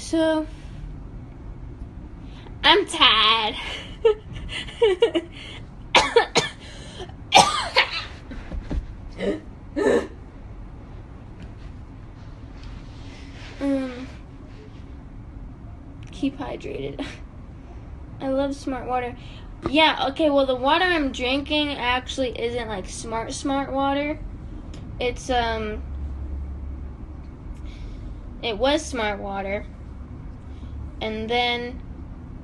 So, I'm tired. Keep hydrated. I love smart water. Yeah, okay, well, the water I'm drinking actually isn't like smart water. It's, it was smart water. And then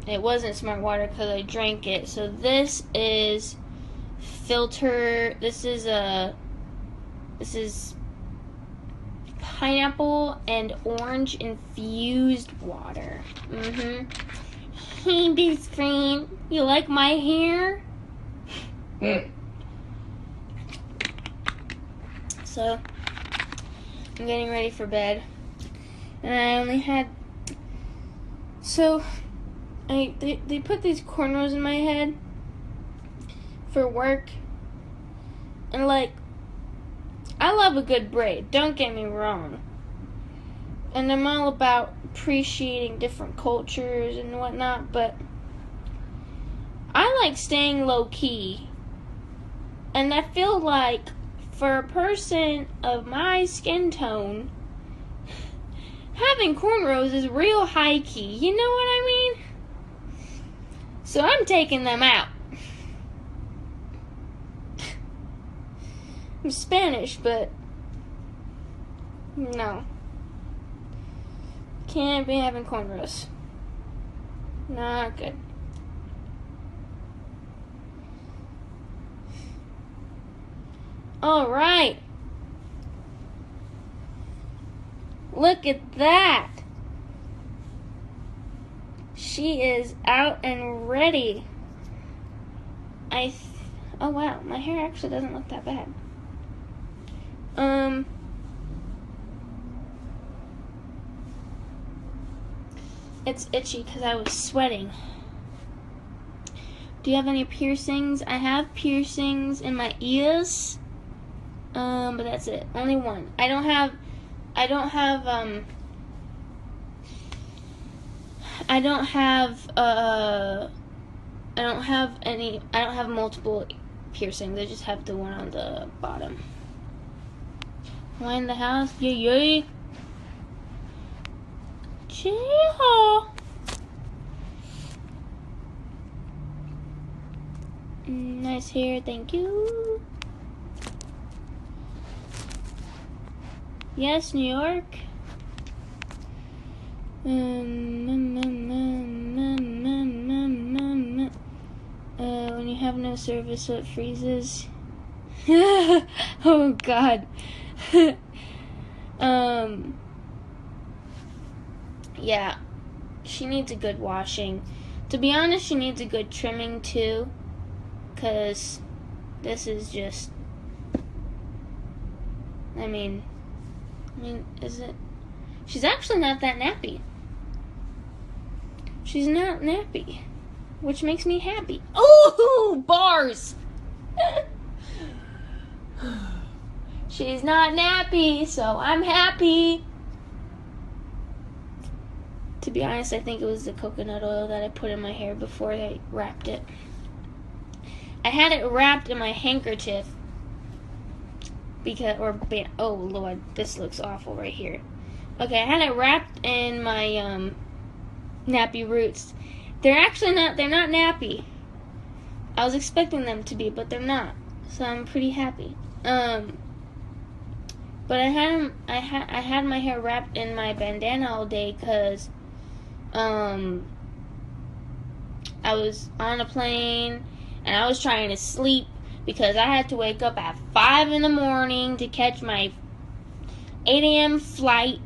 it wasn't smart water because I drank it. So this is filter. This is pineapple and orange infused water. Hey, best friend, you like my hair? So I'm getting ready for bed, and I only had. So they put these cornrows in my head for work, and like, I love a good braid, don't get me wrong. And I'm all about appreciating different cultures and whatnot, but I like staying low key. And I feel like for a person of my skin tone, having cornrows is real high key. You know what I mean? So I'm taking them out. I'm Spanish, but no. Can't be having cornrows. Not good. Alright. Look at that. She is out and ready. Oh wow, my hair actually doesn't look that bad. It's itchy because I was sweating. Do you have any piercings? I have piercings in my ears. But that's it. Only one. I don't have multiple piercings. I just have the one on the bottom. Why in the house? Yay. Cheehaw. Nice hair, thank you. Yes, New York. When you have no service, so it freezes. Oh God. Yeah, she needs a good washing. To be honest, she needs a good trimming too, because this is just, I mean, is it? She's actually not that nappy. She's not nappy, which makes me happy. Ooh, bars! She's not nappy, so I'm happy. To be honest, I think it was the coconut oil that I put in my hair before I wrapped it. I had it wrapped in my handkerchief oh Lord, this looks awful right here. Okay, I had it wrapped in my nappy roots. They're not nappy. I was expecting them to be, but they're not. So I'm pretty happy. But I had my hair wrapped in my bandana all day because I was on a plane and I was trying to sleep because I had to wake up at 5 in the morning to catch my 8 a.m. flight.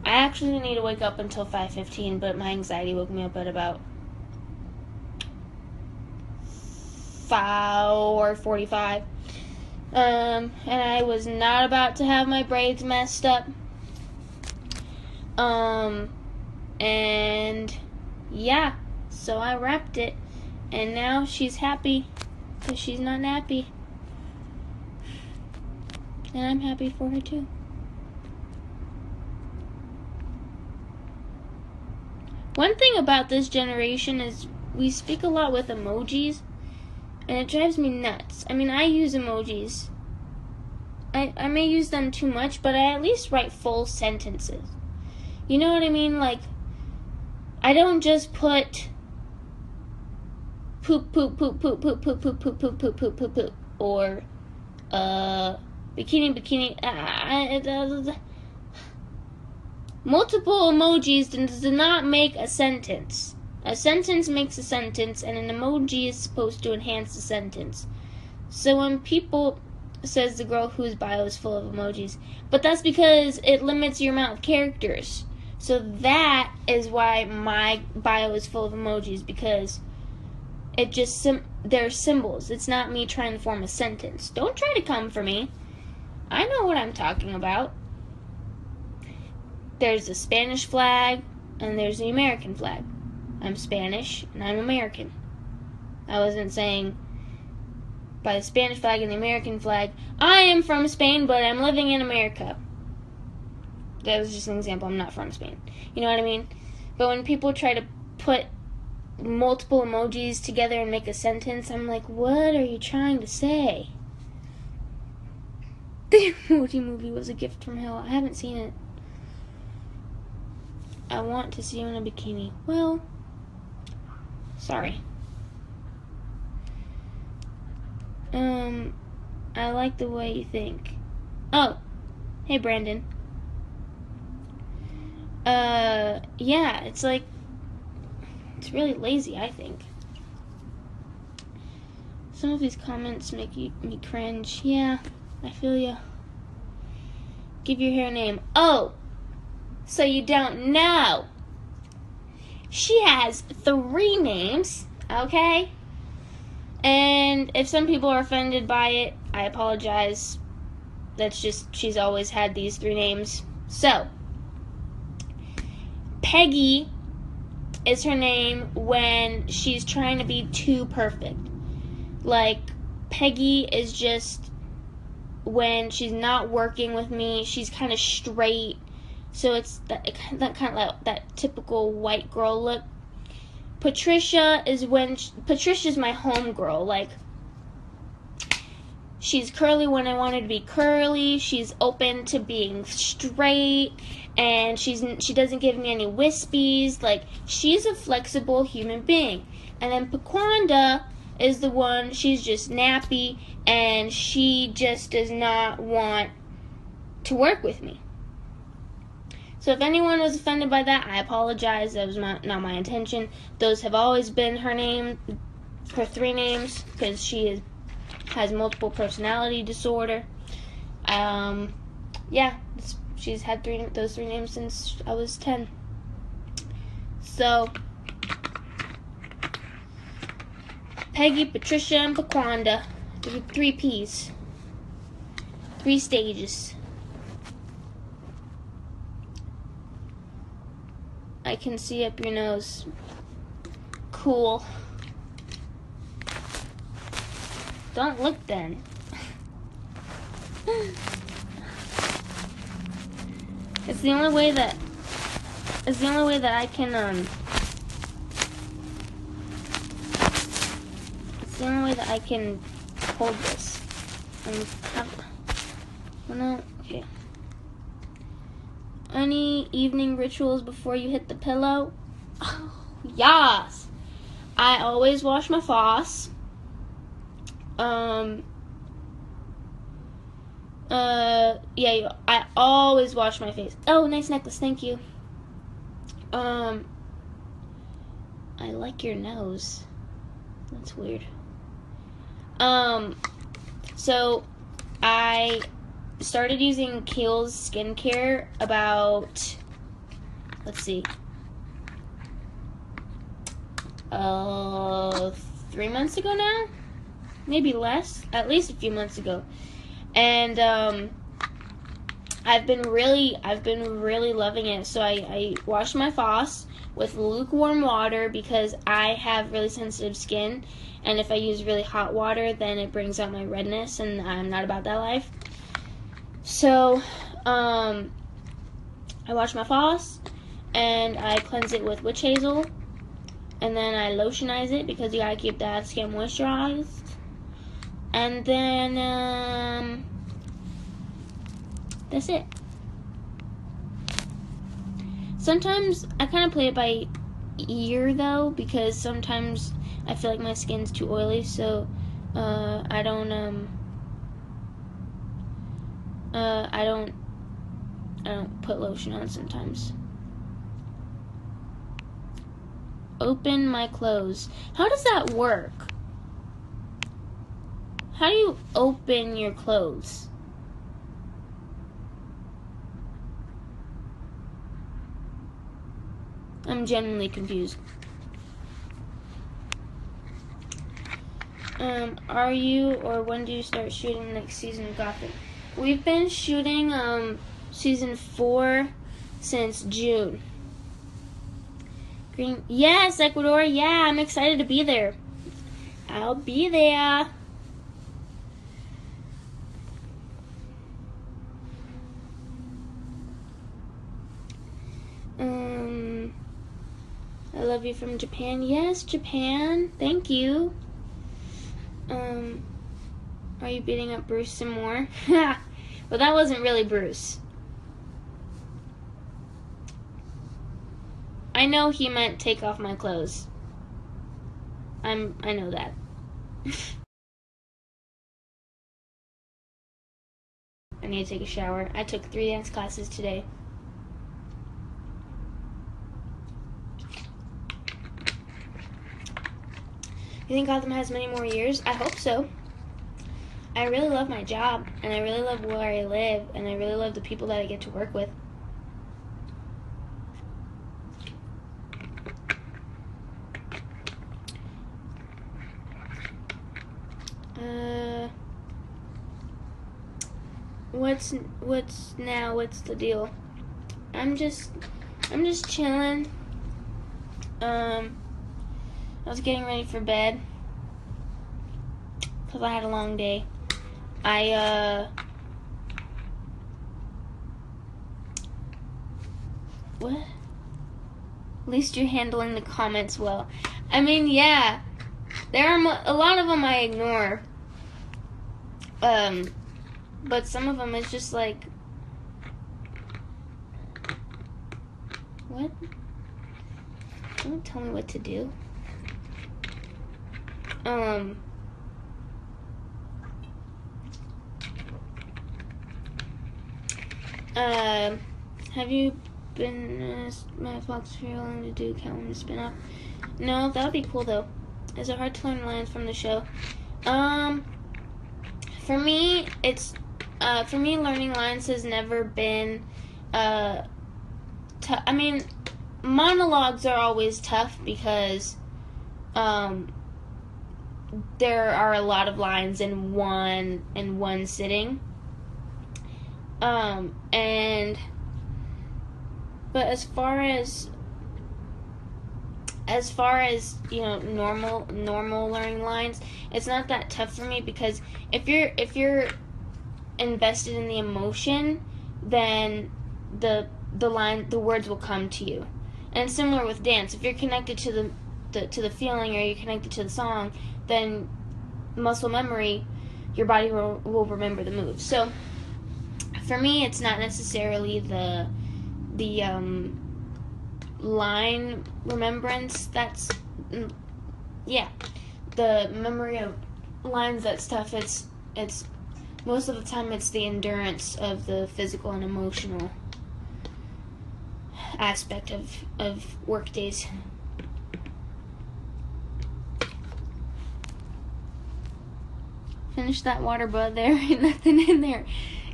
I actually didn't need to wake up until 5:15, but my anxiety woke me up at about 4:45. And I was not about to have my braids messed up. And yeah, so I wrapped it, and now she's happy because she's not nappy. And I'm happy for her too. One thing about this generation is we speak a lot with emojis, and it drives me nuts. I mean, I use emojis. I may use them too much, but I at least write full sentences. You know what I mean? Like, I don't just put poop, poop, poop, poop, poop, poop, poop, poop, poop, poop, poop, poop, poop, or bikini, bikini. Multiple emojis does not make a sentence. A sentence makes a sentence, and an emoji is supposed to enhance the sentence. So when people says the girl whose bio is full of emojis, but that's because it limits your amount of characters. So that is why my bio is full of emojis, because it just they're symbols. It's not me trying to form a sentence. Don't try to come for me. I know what I'm talking about. There's the Spanish flag and there's the American flag. I'm Spanish and I'm American. I wasn't saying by the Spanish flag and the American flag, I am from Spain, but I'm living in America. That was just an example. I'm not from Spain. You know what I mean? But when people try to put multiple emojis together and make a sentence, I'm like, what are you trying to say? The Emoji Movie was a gift from hell. I haven't seen it. I want to see you in a bikini. Well, sorry. I like the way you think. Oh, hey Brandon. Yeah, it's like, it's really lazy, I think. Some of these comments make me cringe. Yeah, I feel ya. Give your hair a name. Oh, so you don't know. She has 3 names, okay? And if some people are offended by it, I apologize. That's just, she's always had these 3 names. So, Peggy is her name when she's trying to be too perfect. Like, Peggy is just when she's not working with me, she's kind of straight. So it's that kind of like that typical white girl look. Patricia is when Patricia's my homegirl. Like, she's curly when I want her to be curly. She's open to being straight, and she doesn't give me any wispies. Like, she's a flexible human being. And then Paquanda is the one, she's just nappy, and she just does not want to work with me. So if anyone was offended by that, I apologize. That was not my intention. Those have always been her 3 names, because she has multiple personality disorder. Yeah, she's had those 3 names since I was 10. So, Peggy, Patricia, and Paquanda. 3 P's. 3 stages. I can see up your nose. Cool. Don't look then. It's the only way that I can it's the only way that I can hold this. Okay. Any evening rituals before you hit the pillow? Oh, yes. I always wash my face. Yeah, I always wash my face. Oh, nice necklace, thank you. I like your nose. That's weird. So I started using Kiehl's skincare about, let's see, 3 months ago now? Maybe less, at least a few months ago. And I've been really loving it. So I wash my face with lukewarm water because I have really sensitive skin, and if I use really hot water, then it brings out my redness, and I'm not about that life. So I wash my face, and I cleanse it with witch hazel, and then I lotionize it because you gotta keep that skin moisturized. And then that's it. Sometimes I kind of play it by ear though, because sometimes I feel like my skin's too oily, so I don't put lotion on sometimes. Open my clothes. How does that work? How do you open your clothes? I'm genuinely confused. Are you, or when do you start shooting the next season of Gotham? We've been shooting season 4 since June. Green, yes, Ecuador, yeah, I'm excited to be there. I'll be there. I love you from Japan. Yes, Japan. Thank you. Are you beating up Bruce some more? Well, that wasn't really Bruce. I know he meant take off my clothes. I know that. I need to take a shower. I took 3 dance classes today. You think Gotham has many more years? I hope so. I really love my job, and I really love where I live, and I really love the people that I get to work with. What's the deal? I'm just chilling. I was getting ready for bed because I had a long day. What? At least you're handling the comments well. I mean, yeah, there are a lot of them I ignore. But some of them is just like, what? Don't tell me what to do. Have you been Matt Fox for long to do Catwoman spin-off? No, that would be cool though. Is it hard to learn lines from the show? For me, learning lines has never been I mean, monologues are always tough because there are a lot of lines in one sitting. But as far as normal learning lines, it's not that tough for me because if you're invested in the emotion, then the words will come to you. And it's similar with dance. If you're connected to the feeling, or you're connected to the song, then muscle memory, your body will remember the moves. So for me, it's not necessarily the line remembrance that's the memory of lines that's tough. It's most of the time it's the endurance of the physical and emotional aspect of work days. Finish that water, bud. There ain't nothing in there.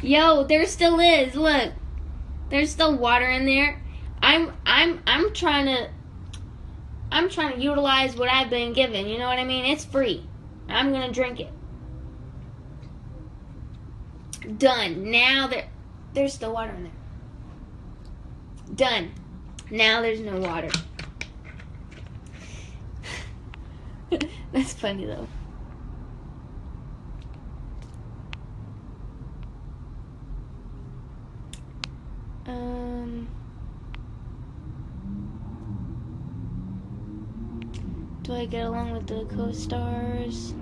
Yo, there still is. Look, there's still water in there. I'm trying to utilize what I've been given. You know what I mean? It's free. I'm gonna drink it. Done. Now there's still water in there. Done. Now there's no water. That's funny though. Do I get along with the co-stars?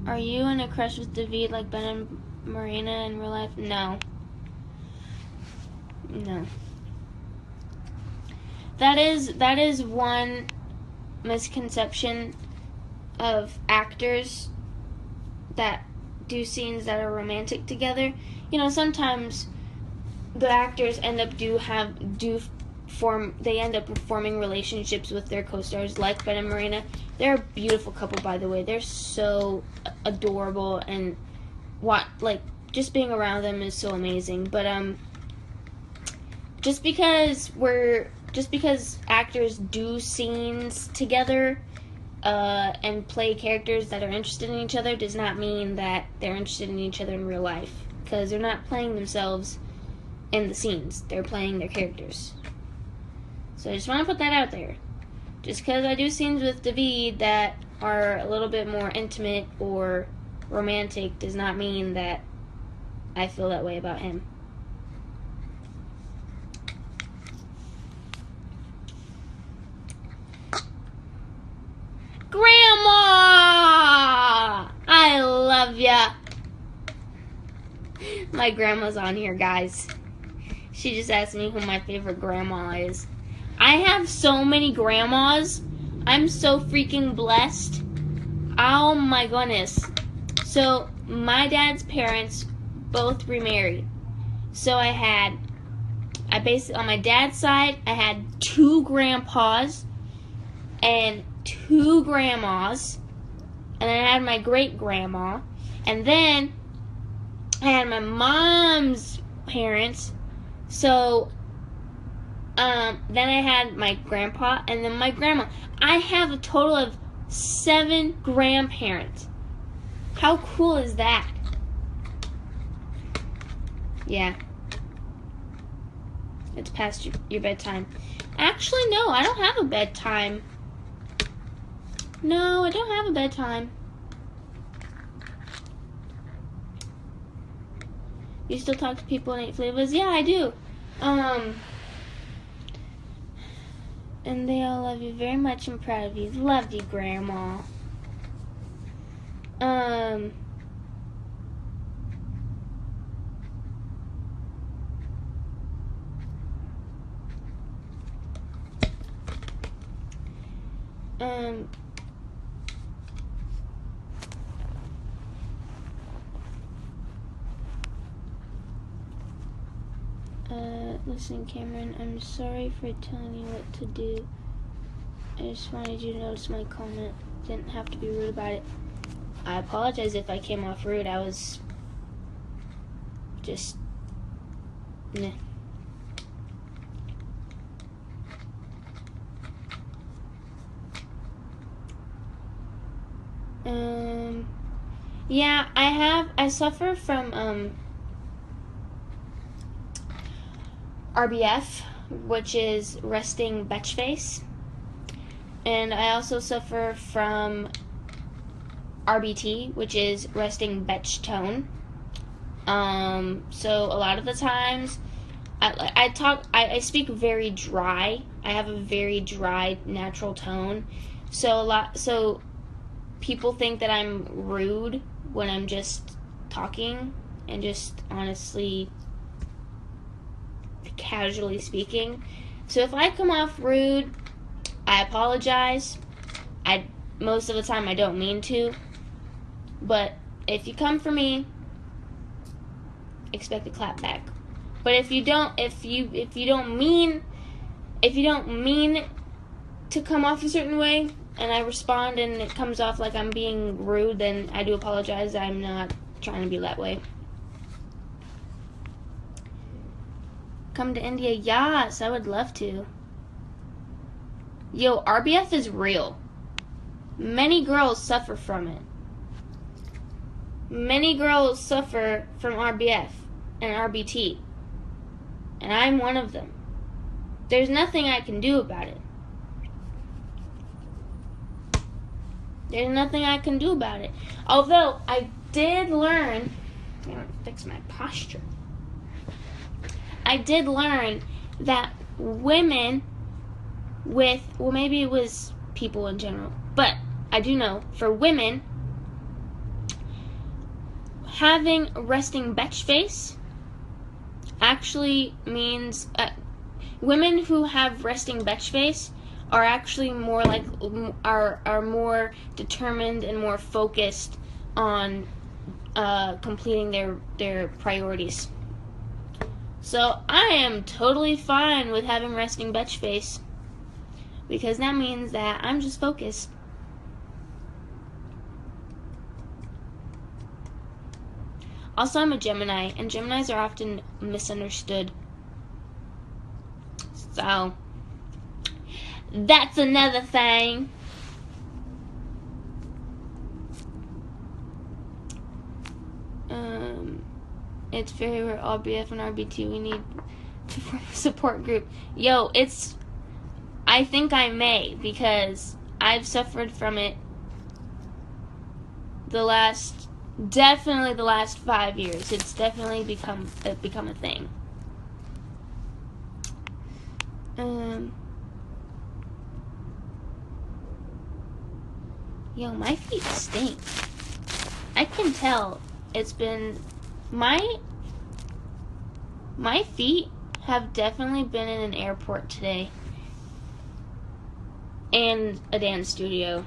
Are you in a crush with David like Ben and Marina in real life? No. No. That is one misconception of actors that do scenes that are romantic together. You know, sometimes the actors end up they end up forming relationships with their co-stars like Ben and Marina. They're a beautiful couple, by the way. They're so adorable, and just being around them is so amazing. But just because actors do scenes together and play characters that are interested in each other does not mean that they're interested in each other in real life, because they're not playing themselves in the scenes. They're playing their characters. So I just want to put that out there. Just because I do scenes with David that are a little bit more intimate or romantic does not mean that I feel that way about him. Grandma! I love ya. My grandma's on here, guys. She just asked me who my favorite grandma is. I have so many grandmas. I'm so freaking blessed. Oh my goodness. So, my dad's parents both remarried. So on my dad's side, I had 2 grandpas and 2 grandmas. And then I had my great grandma. And then I had my mom's parents. So, then I had my grandpa and then my grandma. I have a total of 7 grandparents. How cool is that? Yeah. It's past your bedtime. Actually, no, I don't have a bedtime. No, I don't have a bedtime. You still talk to people in 8 flavors? Yeah, I do. And they all love you very much and proud of you. Love you, Grandma. Listen, Cameron, I'm sorry for telling you what to do. I just wanted you to notice my comment. Didn't have to be rude about it. I apologize if I came off rude. I was just... Meh. Yeah, I suffer from, RBF, which is resting betch face. And I also suffer from RBT, which is resting betch tone. So a lot of the times, I speak very dry. I have a very dry, natural tone. So people think that I'm rude when I'm just talking and just honestly, casually speaking. So if I come off rude, I apologize. Most of the time I don't mean to. But if you come for me, expect a clap back. But if you don't mean to come off a certain way, and I respond and it comes off like I'm being rude, then I do apologize. I'm not trying to be that way. Come to India? Yes, I would love to. Yo, RBF is real. Many girls suffer from it. Many girls suffer from RBF and RBT. And I'm one of them. There's nothing I can do about it. There's nothing I can do about it. Although, I did learn... I'm going to fix my posture. I did learn that women with, well, maybe it was people in general, but I do know for women, having resting bitch face actually means women who have resting bitch face are actually more like are more determined and more focused on completing their priorities. So I am totally fine with having resting bitch face, because that means that I'm just focused. Also, I'm a Gemini, and Geminis are often misunderstood. So, that's another thing. It's very rare, all BF and RBT. We need to form a support group. Yo, I think I may, because I've suffered from it definitely the last 5 years. It's definitely become a thing. Yo, my feet stink. I can tell. It's been my feet have definitely been in an airport today and a dance studio.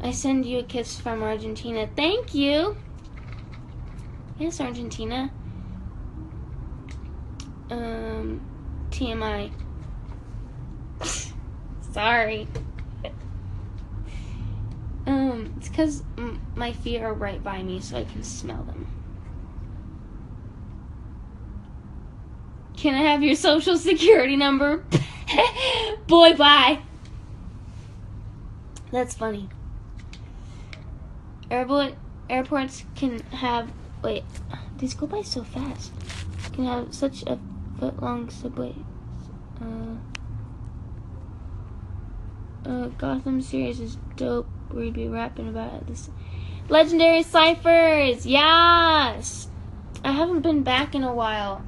I send you a kiss from Argentina. Thank you. Yes, Argentina. TMI. Sorry. It's because my feet are right by me, so I can smell them. Can I have your social security number? Boy, bye. That's funny. Airports can have... Wait, these go by so fast. Can have such a foot-long subway. Gotham series is dope. We'd be rapping about this. Legendary ciphers, yes. I haven't been back in a while.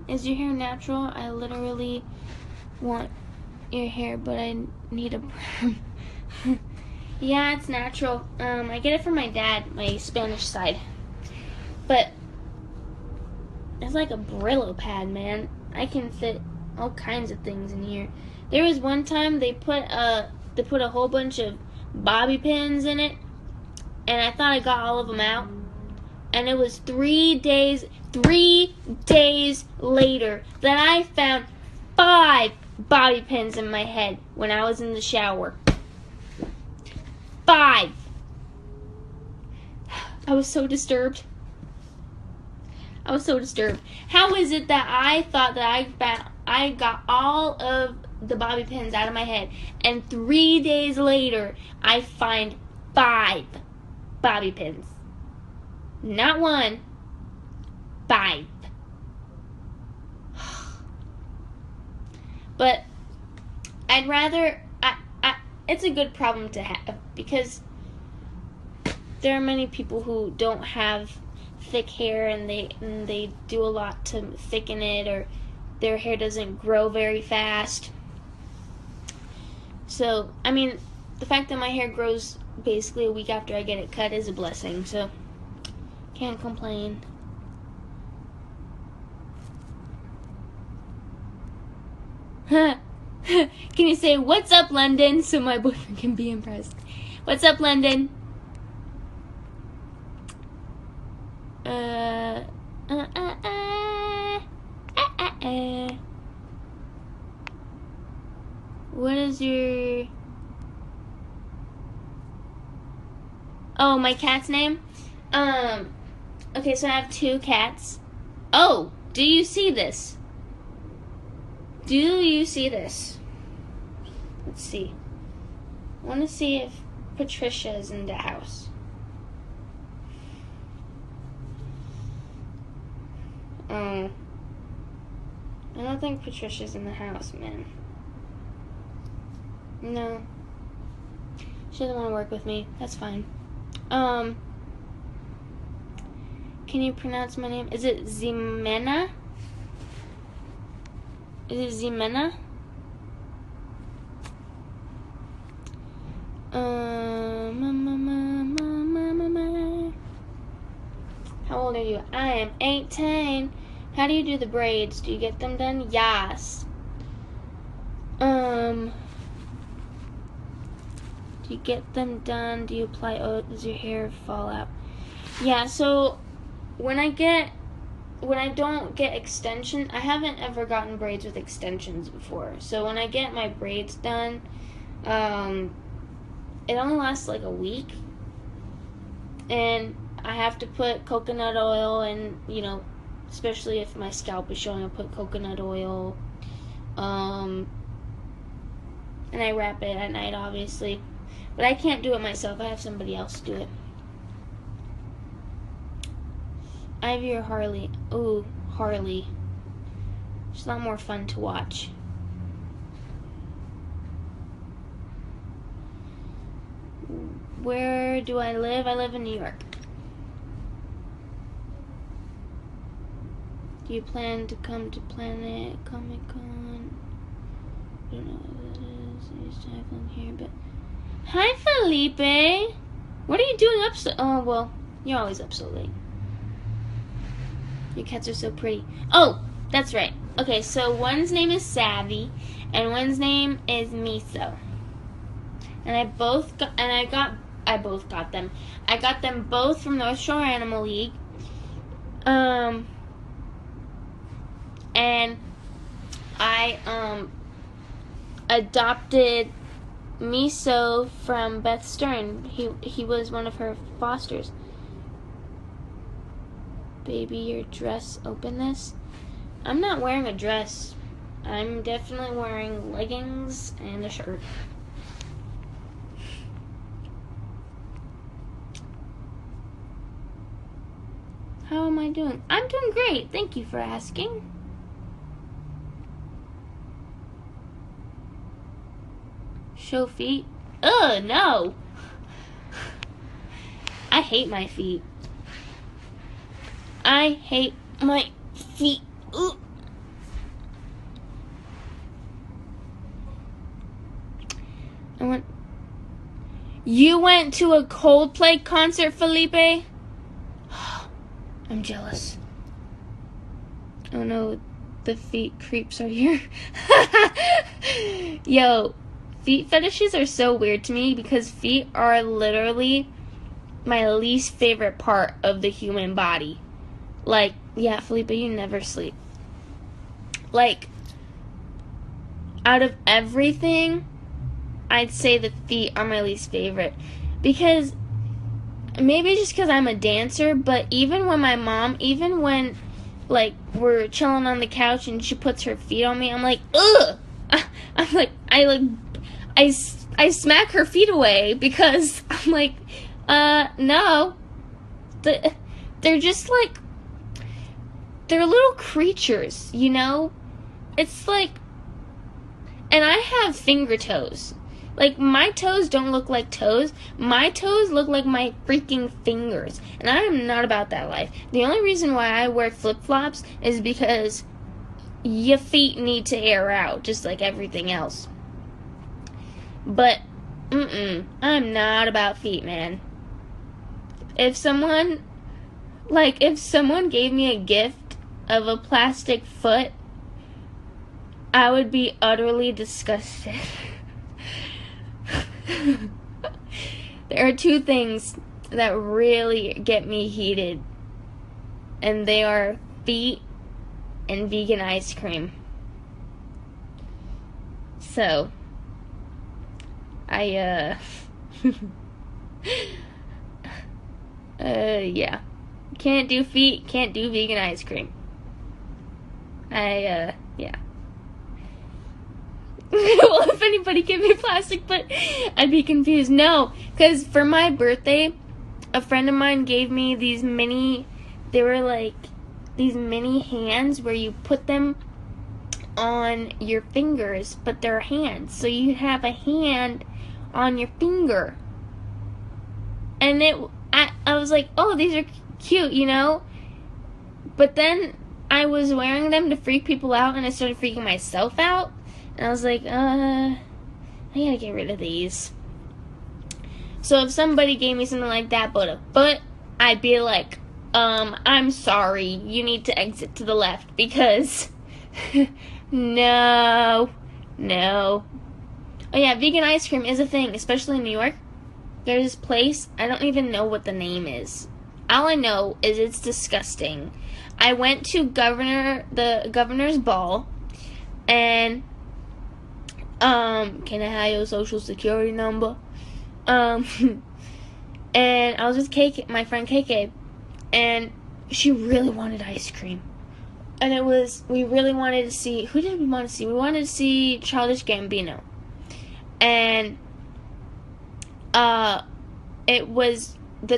Is your hair natural? I literally want your hair, but I need a perm. Yeah, it's natural. I get it from my dad, my Spanish side. But it's like a Brillo pad, man. I can fit all kinds of things in here. There was one time they put a whole bunch of bobby pins in it, and I thought I got all of them out. And it was 3 days later that I found 5 bobby pins in my head when I was in the shower. 5. I was so disturbed. How is it that I thought that I got all of the bobby pins out of my head, and 3 days later I find 5 bobby pins? Not 1, 5. But I'd rather... it's a good problem to have, because there are many people who don't have thick hair, and they do a lot to thicken it, or their hair doesn't grow very fast. So, I mean, the fact that my hair grows basically a week after I get it cut is a blessing, so can't complain. Can you say, "What's up, London?" so my boyfriend can be impressed? What's up, London? What is your... Oh, my cat's name? Okay, so I have 2 cats. Oh, do you see this? Do you see this? Let's see. I want to see if Patricia is in the house. Oh. I don't think Patricia's in the house, man. No. She doesn't want to work with me. That's fine. Can you pronounce my name? Is it Ximena? Is it Ximena? How old are you? I am 18. How do you do the braids? Do you get them done? Yes. Do you get them done? Do you apply oil? Does your hair fall out? Yeah, so when I don't get extension, I haven't ever gotten braids with extensions before. So when I get my braids done, it only lasts like a week. And I have to put coconut oil and, especially if my scalp is showing, I put coconut oil. And I wrap it at night, obviously. But I can't do it myself. I have somebody else do it. Ivy or Harley? Ooh, Harley. It's a lot more fun to watch. Where do I live? I live in New York. Do you plan to come to Planet Comic-Con? I don't know what that is. I used to have one here, but... Hi, Felipe! What are you doing up so... Oh, well, you're always up so late. Your cats are so pretty. Oh, that's right. Okay, so one's name is Savvy, and one's name is Miso. And I both got them. I got them both from North Shore Animal League. And I adopted Miso from Beth Stern. He was one of her fosters. Baby, your dress, open this. I'm not wearing a dress. I'm definitely wearing leggings and a shirt. How am I doing? I'm doing great. Thank you for asking. Show feet? Ugh, no. I hate my feet. I hate my feet. Ooh. You went to a Coldplay concert, Felipe? I'm jealous. Oh no, the feet creeps are here. Yo, feet fetishes are so weird to me because feet are literally my least favorite part of the human body. Like, yeah, Felipe, you never sleep. Like, out of everything, I'd say the feet are my least favorite. Because, maybe just because I'm a dancer, but even when, like, we're chilling on the couch and she puts her feet on me, I'm like, ugh! I smack her feet away because I'm like, no. They're just like, they're little creatures, you know? It's like, and I have finger toes. Like, my toes don't look like toes. My toes look like my freaking fingers. And I am not about that life. The only reason why I wear flip-flops is because your feet need to air out, just like everything else. But, I'm not about feet, man. If someone gave me a gift of a plastic foot, I would be utterly disgusted. There are two things that really get me heated, and they are feet and vegan ice cream. So, yeah. Can't do feet, can't do vegan ice cream. Yeah. Well, if anybody gave me plastic, but I'd be confused. No, because for my birthday, a friend of mine gave me these mini, they were like these mini hands where you put them on your fingers, but they're hands. So you have a hand on your finger. And I was like, oh, these are cute, you know? But then I was wearing them to freak people out, and I started freaking myself out. And I was like, I gotta get rid of these. So if somebody gave me something like that but a foot, I'd be like, I'm sorry, you need to exit to the left because no. Oh yeah, vegan ice cream is a thing, especially in New York. There's this place, I don't even know what the name is. All I know is it's disgusting. I went to the governor's ball, and can I have your social security number? And I was with my friend KK, and she really wanted ice cream. And we really wanted to see, who did we want to see? We wanted to see Childish Gambino. And the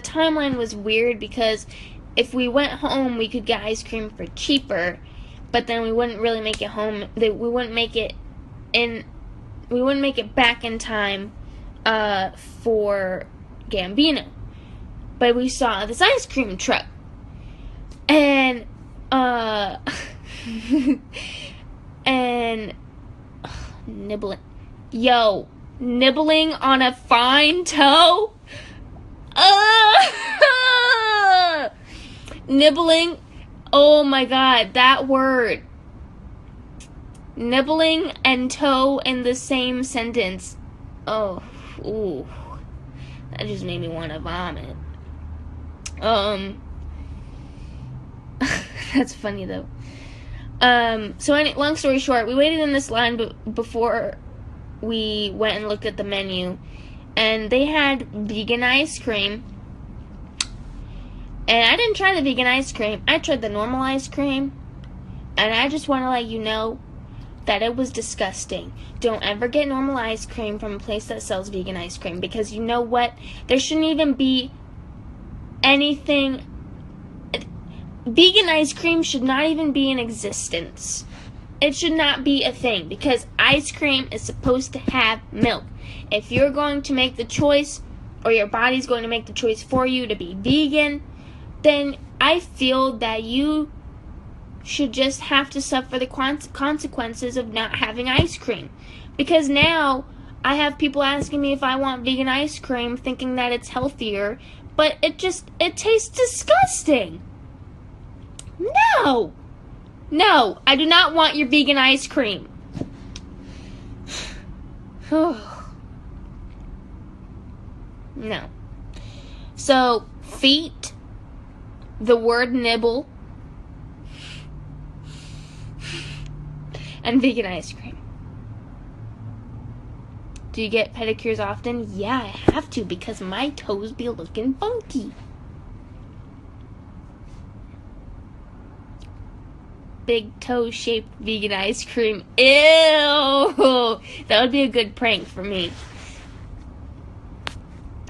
timeline was weird because if we went home, we could get ice cream for cheaper, but then we wouldn't really make it home. We wouldn't make it back in time for Gambino. But we saw this ice cream truck, and nibbling on a fine toe. Nibbling, oh my god, that word. Nibbling and toe in the same sentence. Oh, ooh. That just made me want to vomit. That's funny though. Long story short, we waited in this line before we went and looked at the menu, and they had vegan ice cream. And I didn't try the vegan ice cream. I tried the normal ice cream, and I just want to let you know that it was disgusting. Don't ever get normal ice cream from a place that sells vegan ice cream, because you know what? There shouldn't even be anything. Vegan ice cream should not even be in existence. It should not be a thing, because ice cream is supposed to have milk. If you're going to make the choice, or your body's going to make the choice for you to be vegan, then I feel that you should just have to suffer the consequences of not having ice cream. Because now I have people asking me if I want vegan ice cream, thinking that it's healthier, but it tastes disgusting. No, I do not want your vegan ice cream. No. So, feet, the word nibble, and vegan ice cream. Do you get pedicures often? Yeah, I have to, because my toes be looking funky. Big toe shaped vegan ice cream. Ew! That would be a good prank for me.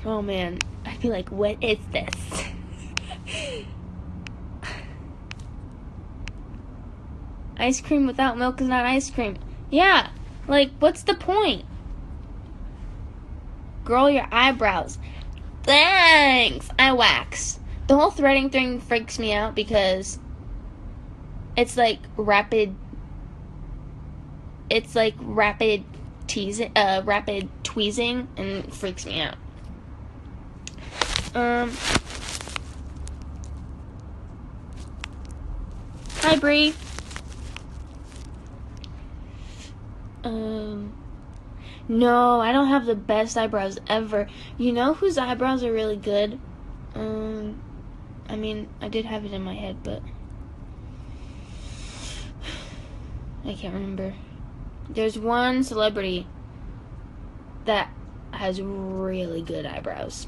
Oh man, I'd be like, what is this? Ice cream without milk is not ice cream. Yeah, like, what's the point? Girl, your eyebrows. Thanks! I wax. The whole threading thing freaks me out because it's like rapid tweezing, and it freaks me out. Hi, Bree. No, I don't have the best eyebrows ever. You know whose eyebrows are really good? I mean, I did have it in my head, but I can't remember. There's one celebrity that has really good eyebrows.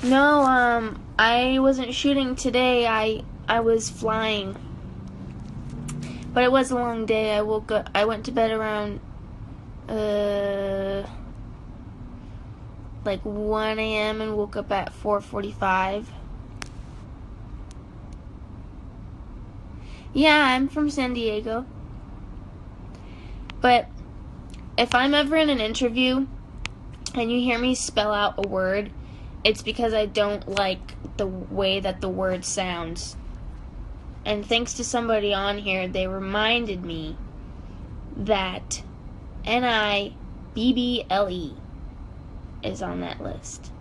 No, I wasn't shooting today. I was flying. But it was a long day. I went to bed around like 1 a.m. and woke up at 4:45. Yeah, I'm from San Diego. But if I'm ever in an interview and you hear me spell out a word, it's because I don't like the way that the word sounds. And thanks to somebody on here, they reminded me that Nibble is on that list.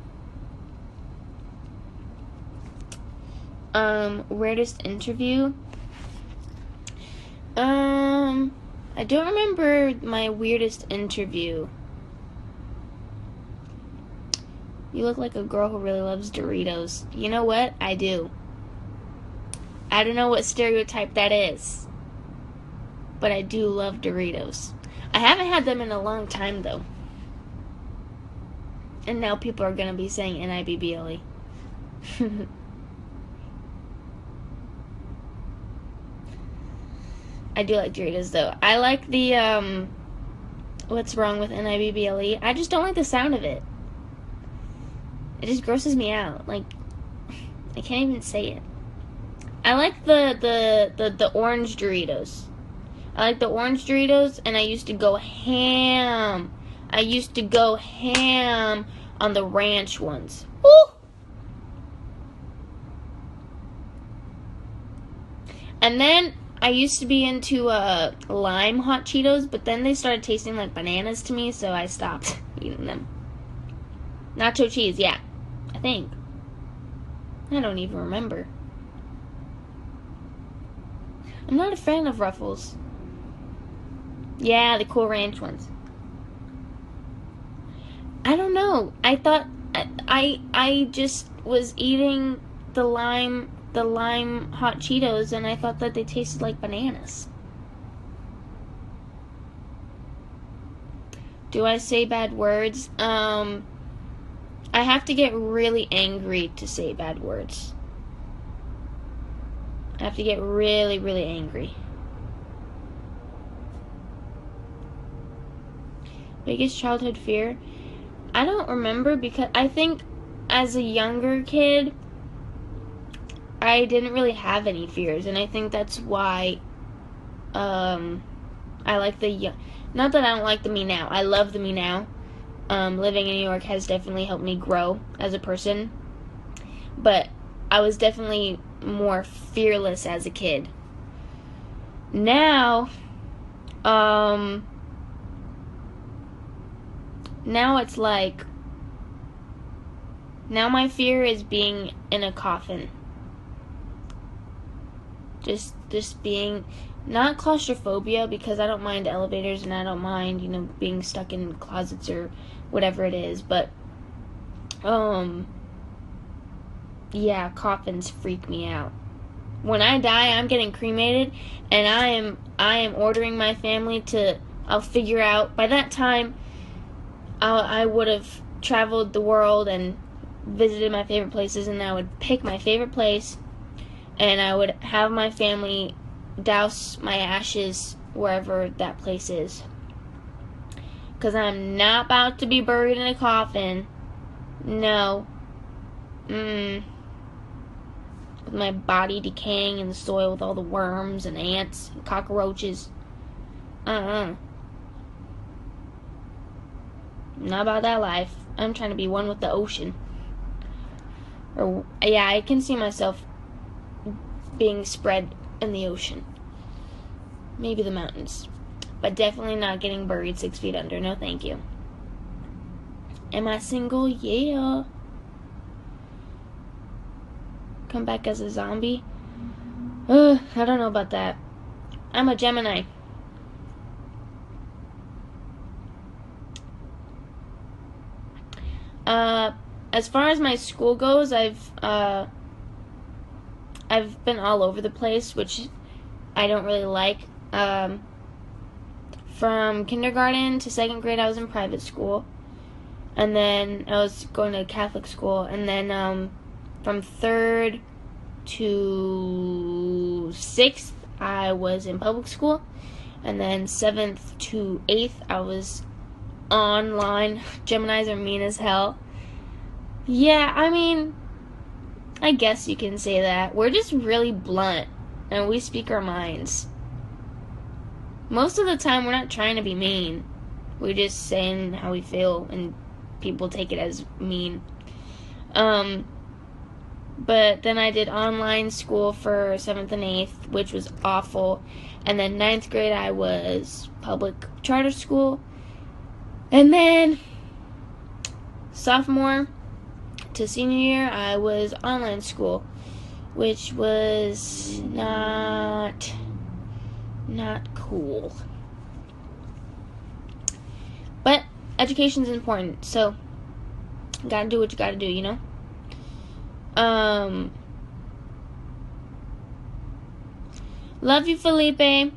Weirdest interview? I don't remember my weirdest interview. You look like a girl who really loves Doritos. You know what? I do. I don't know what stereotype that is, but I do love Doritos. I haven't had them in a long time, though. And now people are going to be saying Nibble. I do like Doritos, though. I like the, what's wrong with Nibble? I just don't like the sound of it. It just grosses me out. Like, I can't even say it. I like the orange Doritos. I like the orange Doritos, and I used to go ham. I used to go ham on the ranch ones. Woo! And then I used to be into lime hot Cheetos, but then they started tasting like bananas to me, so I stopped eating them. Nacho cheese, yeah. I think. I don't even remember. I'm not a fan of Ruffles. Yeah, the Cool Ranch ones. I don't know. I thought I just was eating the lime hot Cheetos, and I thought that they tasted like bananas. Do I say bad words? I have to get really angry to say bad words. I have to get really, really angry. Biggest childhood fear? I don't remember, because I think as a younger kid, I didn't really have any fears, and I think that's why I like the not that I don't like the me now. I love the me now. Living in New York has definitely helped me grow as a person, but I was definitely more fearless as a kid. Now, now it's like, now my fear is being in a coffin. Just being, not claustrophobia, because I don't mind elevators and I don't mind, being stuck in closets or whatever it is, but, yeah, coffins freak me out. When I die, I'm getting cremated, and I am ordering my family to, I'll figure out, by that time, I would have traveled the world and visited my favorite places, and I would pick my favorite place, and I would have my family douse my ashes wherever that place is. Because I'm not about to be buried in a coffin. No. With my body decaying in the soil with all the worms and ants and cockroaches. Not about that life. I'm trying to be one with the ocean. Or, yeah, I can see myself being spread in the ocean. Maybe the mountains. But definitely not getting buried 6 feet under. No, thank you. Am I single? Yeah. Come back as a zombie? I don't know about that. I'm a Gemini. As far as my school goes, I've been all over the place, which I don't really like. From kindergarten to 2nd grade, I was in private school, and then I was going to Catholic school, and then from 3rd to 6th, I was in public school, and then 7th to 8th, I was online. Geminis are mean as hell. Yeah, I mean, I guess you can say that. We're just really blunt, and we speak our minds. Most of the time, we're not trying to be mean. We're just saying how we feel, and people take it as mean. But then I did online school for 7th and 8th, which was awful. And then 9th grade, I was public charter school. And then sophomore to senior year, I was online school, which was not cool. But education's important, so you gotta do what you gotta do, you know? Love you, Felipe.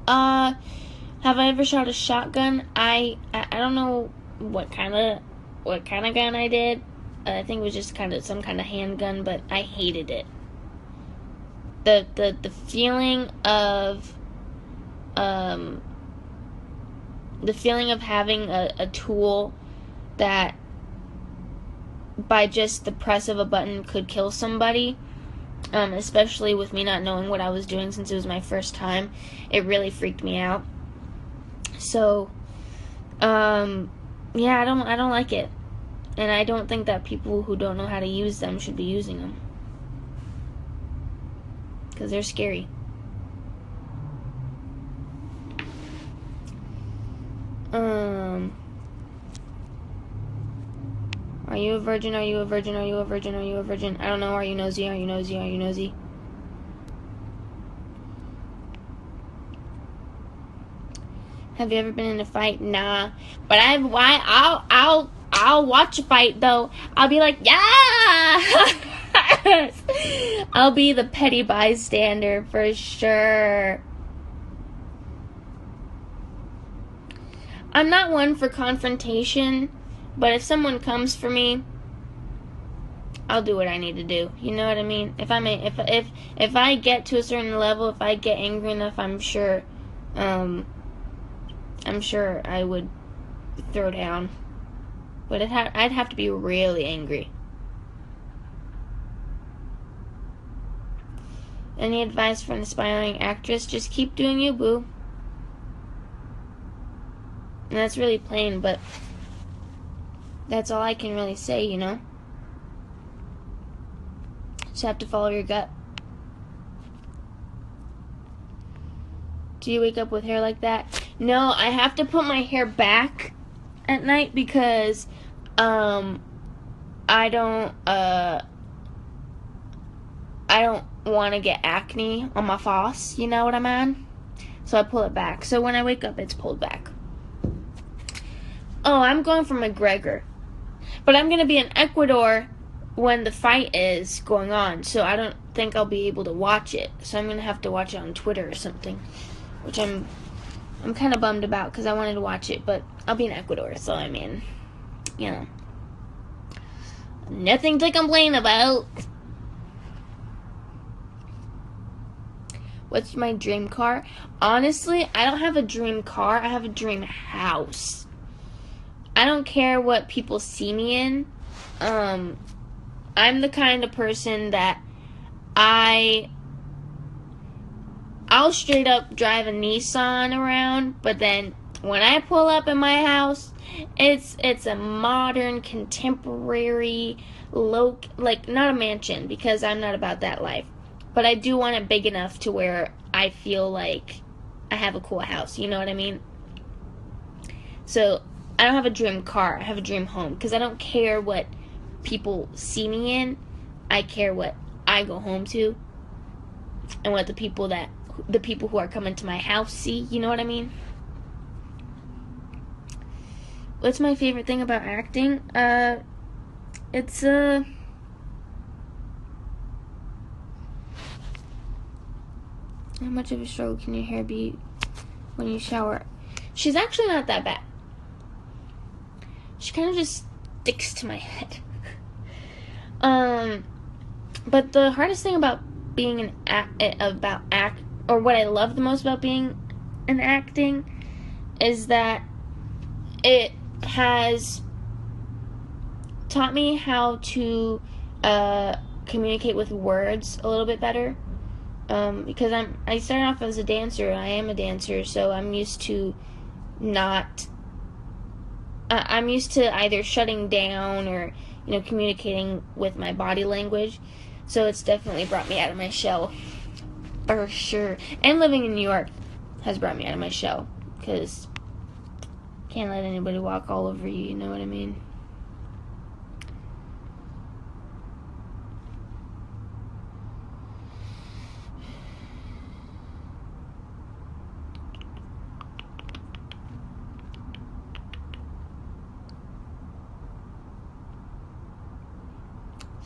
Have I ever shot a shotgun? I don't know what kind of gun I did. I think it was just some kind of handgun, but I hated it. The feeling of having a tool that by just the press of a button could kill somebody, especially with me not knowing what I was doing since it was my first time, it really freaked me out. So, yeah, I don't like it, and I don't think that people who don't know how to use them should be using them, because they're scary. Are you a virgin? Are you a virgin? Are you a virgin? Are you a virgin? I don't know. Are you nosy? Are you nosy? Are you nosy? Have you ever been in a fight? Nah. But I'll watch a fight though. I'll be like, yeah. I'll be the petty bystander for sure. I'm not one for confrontation, but if someone comes for me, I'll do what I need to do. You know what I mean? If I get to a certain level, if I get angry enough, I'm sure I would throw down. But I'd have to be really angry. Any advice for an aspiring actress? Just keep doing you, boo. And that's really plain, but that's all I can really say, you know? Just have to follow your gut. Do you wake up with hair like that? No, I have to put my hair back at night because I don't want to get acne on my face, you know what I mean? So I pull it back. So when I wake up, it's pulled back. Oh, I'm going for McGregor. But I'm going to be in Ecuador when the fight is going on, so I don't think I'll be able to watch it. So I'm going to have to watch it on Twitter or something, which I'm kind of bummed about because I wanted to watch it, but I'll be in Ecuador, so I mean, you know, nothing to complain about. What's my dream car? Honestly, I don't have a dream car. I have a dream house. I don't care what people see me in. I'm the kind of person that I'll straight up drive a Nissan around, but then when I pull up in my house, it's a modern, contemporary, like not a mansion, because I'm not about that life. But I do want it big enough to where I feel like I have a cool house, you know what I mean? So I don't have a dream car, I have a dream home, because I don't care what people see me in. I care what I go home to and what the people who are coming to my house see, you know what I mean? What's my favorite thing about acting? It's how much of a struggle can your hair be when you shower? She's actually not that bad. She kind of just sticks to my head. But the hardest thing about being or what I love the most about being in acting is that it has taught me how to communicate with words a little bit better. Because I started off as a dancer. I am a dancer, so I'm used to I'm used to either shutting down or, communicating with my body language. So it's definitely brought me out of my shell, for sure. And living in New York has brought me out of my shell, because can't let anybody walk all over you, you know what I mean?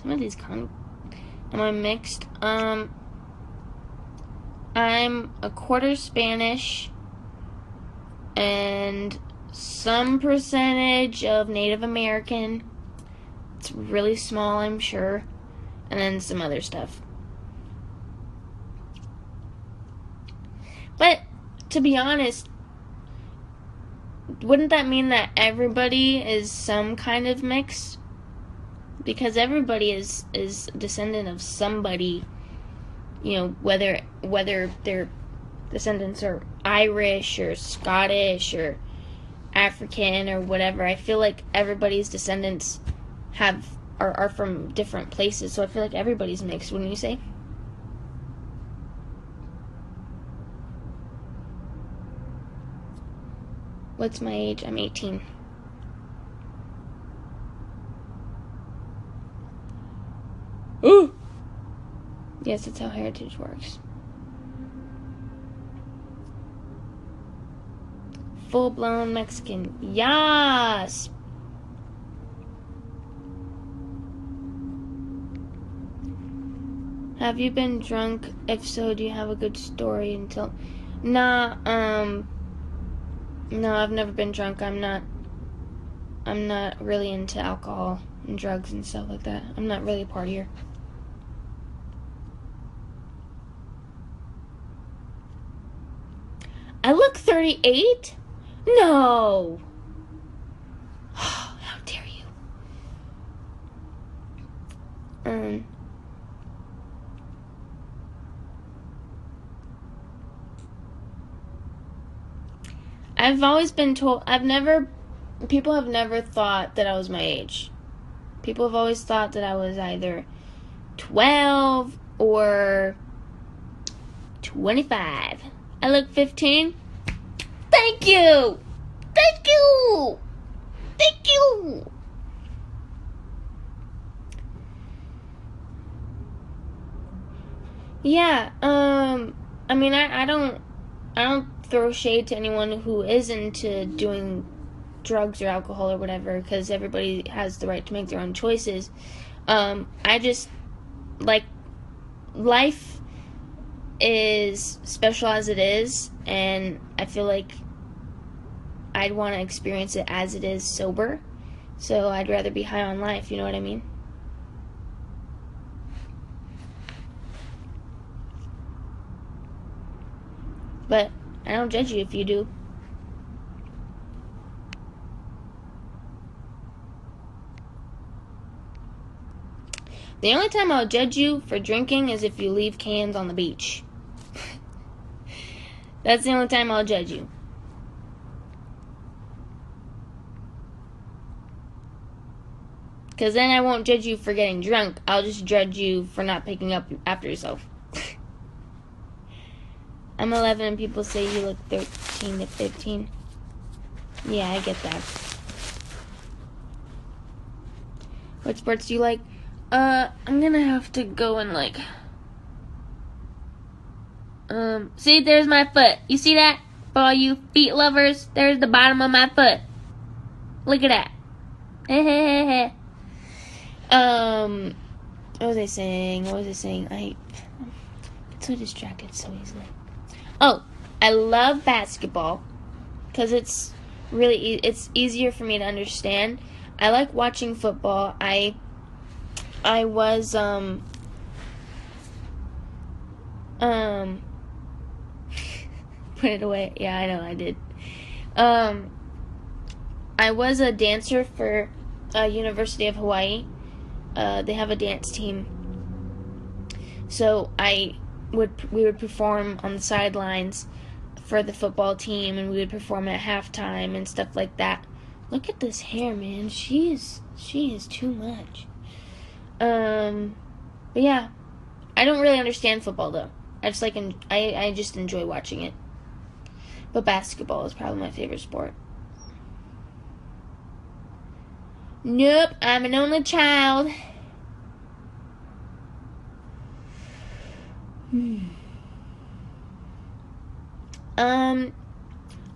Some of these am I mixed? I'm a quarter Spanish and some percentage of Native American. It's really small, I'm sure. And then some other stuff. But to be honest, wouldn't that mean that everybody is some kind of mix? Because everybody is a descendant of somebody, whether their descendants are Irish or Scottish or African or whatever. I feel like everybody's descendants are from different places, so I feel like everybody's mixed, wouldn't you say? What's my age? I'm 18. Ooh! Yes, that's how heritage works. Full-blown Mexican. Yes! Have you been drunk? If so, do you have a good story until... Nah, no, I've never been drunk. I'm not really into alcohol and drugs and stuff like that. I'm not really a partier. I look 38? No! How dare you? I've always been told, people have never thought that I was my age. People have always thought that I was either 12 or 25. I look 15. Thank you! Thank you! Thank you! Yeah, I mean, I don't throw shade to anyone who is into doing drugs or alcohol or whatever, because everybody has the right to make their own choices. I just, like, life is special as it is, and I feel like I'd want to experience it as it is sober, so I'd rather be high on life, you know what I mean? But I don't judge you if you do. The only time I'll judge you for drinking is if you leave cans on the beach. That's the only time I'll judge you. Because then I won't judge you for getting drunk. I'll just judge you for not picking up after yourself. I'm 11 and people say you look 13 to 15. Yeah, I get that. What sports do you like? I'm gonna have to go and see, there's my foot. You see that? For all you feet lovers, there's the bottom of my foot. Look at that. What was I saying? I get so distracted so easily. Oh, I love basketball because it's really it's easier for me to understand. I like watching football. I was put it away. Yeah, I know I did. I was a dancer for University of Hawaii. They have a dance team, So we would perform on the sidelines for the football team, and we would perform at halftime and stuff like that. Look at this hair, man. She is too much. But yeah, I don't really understand football though. I just enjoy watching it. But basketball is probably my favorite sport. Nope, I'm an only child.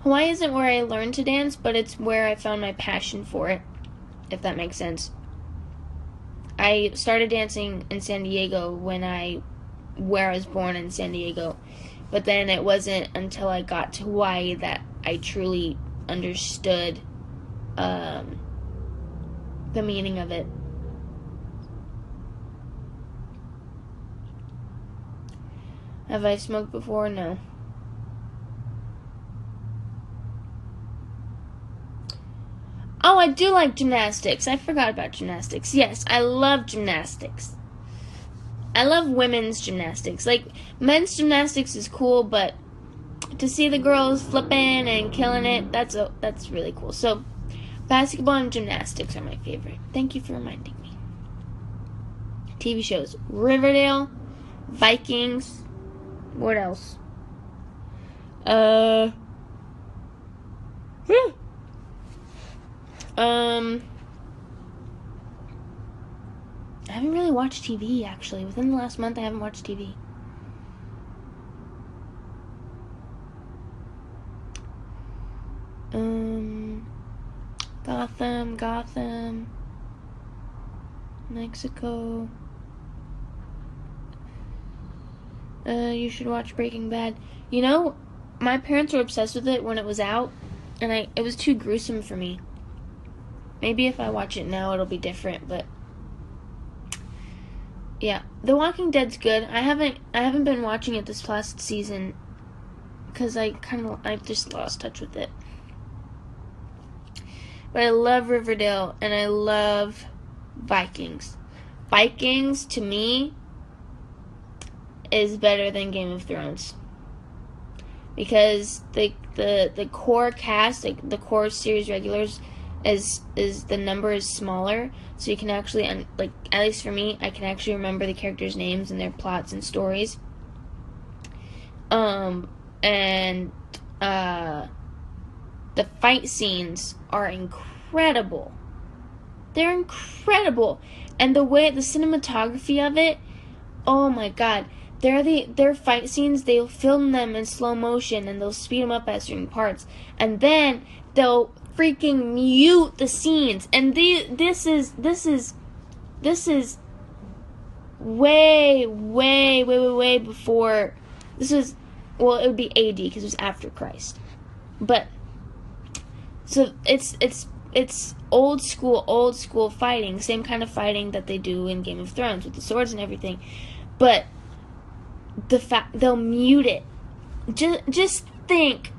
Hawaii isn't where I learned to dance, but it's where I found my passion for it, if that makes sense. I started dancing in San Diego where I was born in San Diego, but then it wasn't until I got to Hawaii that I truly understood the meaning of it. Have I smoked before? No. Oh, I do like gymnastics. I forgot about gymnastics. Yes, I love gymnastics. I love women's gymnastics. Like, men's gymnastics is cool, but to see the girls flipping and killing it, that's really cool. So, basketball and gymnastics are my favorite. Thank you for reminding me. TV shows. Riverdale, Vikings. What else? I haven't really watched TV, actually. Within the last month, I haven't watched TV. Gotham, Mexico. You should watch Breaking Bad. You know, my parents were obsessed with it when it was out, and it was too gruesome for me. Maybe if I watch it now, it'll be different, but yeah, The Walking Dead's good. I haven't been watching it this last season because I've just lost touch with it. But I love Riverdale and I love Vikings. Vikings to me is better than Game of Thrones because the core cast, like the core series regulars, is the number is smaller, so you can actually, like, at least for me, I can actually remember the characters' names and their plots and stories. The fight scenes are incredible. They're incredible, and the cinematography of it, oh my god. Their fight scenes, they'll film them in slow motion and they'll speed them up at certain parts, and then they'll freaking mute the scenes, and this is way before. This is, well, it would be AD because it was after Christ, but so it's old school fighting, same kind of fighting that they do in Game of Thrones with the swords and everything, but the fact they'll mute it. Just think.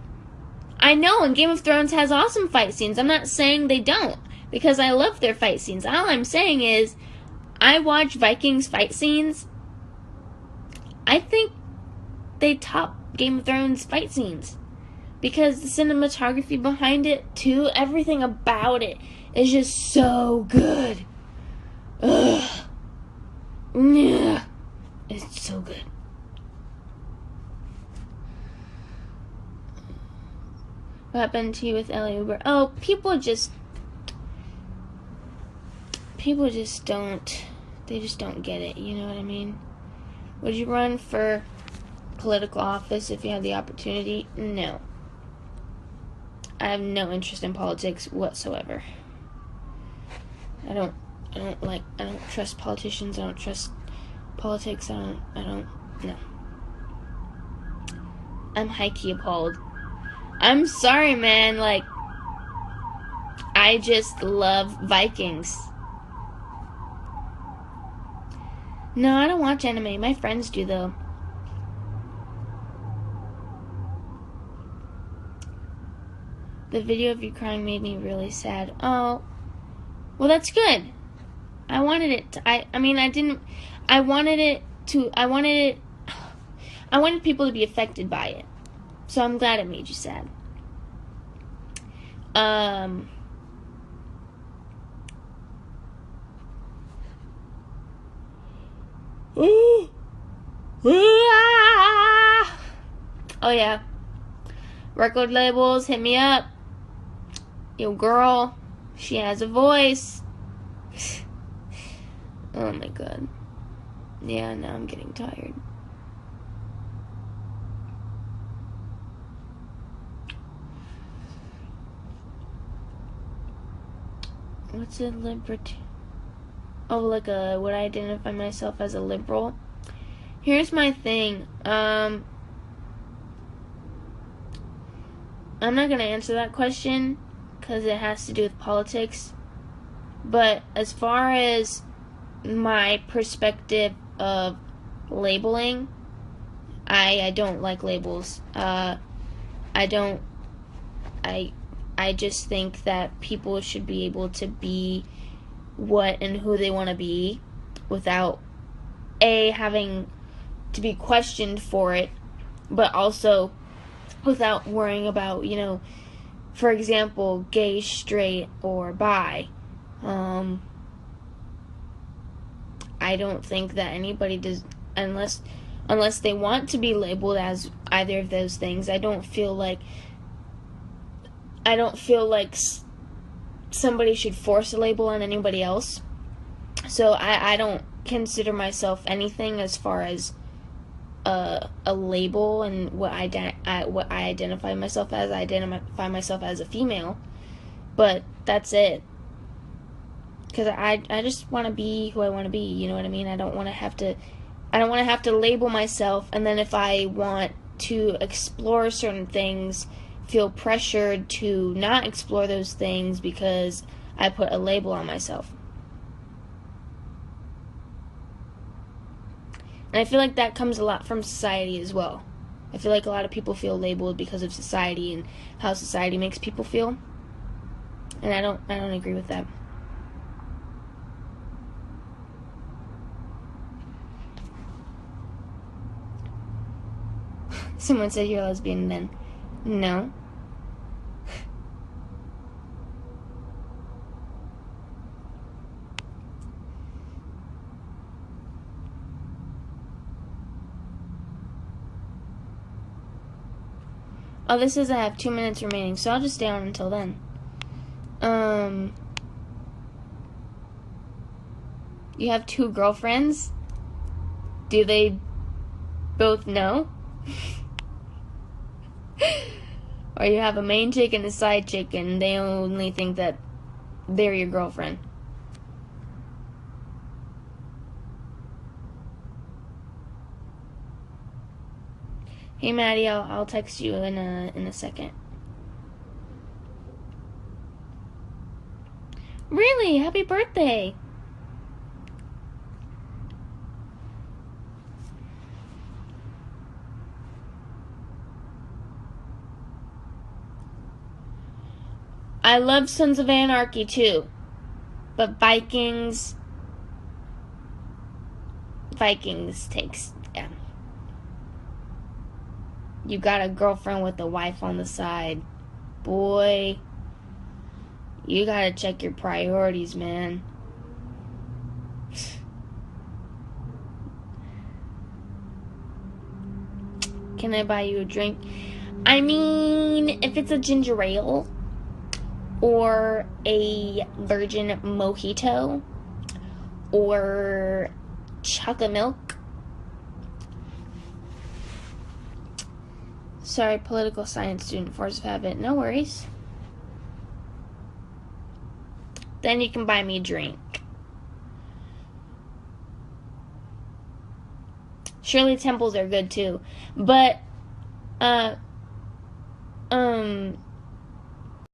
I know, and Game of Thrones has awesome fight scenes. I'm not saying they don't, because I love their fight scenes. All I'm saying is, I watch Vikings fight scenes. I think they top Game of Thrones fight scenes. Because the cinematography behind it, too, everything about it is just so good. Ugh. Yeah. It's so good. What happened to you with LA Uber? Oh, people just don't, they just don't get it, you know what I mean? Would you run for political office if you had the opportunity? No. I have no interest in politics whatsoever. I don't trust politicians, I don't trust politics, I don't, no. I'm high-key appalled. I'm sorry, man, like, I just love Vikings. No, I don't watch anime. My friends do, though. The video of you crying made me really sad. Oh, well, that's good. I wanted it to, I wanted it wanted people to be affected by it. So I'm glad it made you sad. Oh yeah. Record labels, hit me up. Yo girl, she has a voice. Oh my god. Yeah, now I'm getting tired. What's a liberty? Oh, like would I identify myself as a liberal? Here's my thing. I'm not gonna answer that question because it has to do with politics. But as far as my perspective of labeling, I don't like labels. I just think that people should be able to be what and who they want to be without having to be questioned for it, but also without worrying about, for example, gay, straight, or bi. I don't think that anybody does, unless they want to be labeled as either of those things. I don't feel like somebody should force a label on anybody else. So I don't consider myself anything as far as a label and what I identify myself as. I identify myself as a female, but that's it. Because I just want to be who I want to be. You know what I mean? I don't want to have to label myself, and then if I want to explore certain things, feel pressured to not explore those things because I put a label on myself. And I feel like that comes a lot from society as well. I feel like a lot of people feel labeled because of society and how society makes people feel. And I don't agree with that. Someone said you're a lesbian then. No. Oh, this says I have 2 minutes remaining, so I'll just stay on until then. You have 2 girlfriends? Do they both know? Or you have a main chick and a side chick and they only think that they're your girlfriend? Hey Maddie, I'll text you in a second. Really? Happy birthday! I love Sons of Anarchy too, but Vikings takes, yeah. You got a girlfriend with a wife on the side. Boy, you gotta check your priorities, man. Can I buy you a drink? I mean, if it's a ginger ale or a virgin mojito or chocolate milk. Sorry, political science student, force of habit. No worries. Then you can buy me a drink. Shirley Temples are good too. But,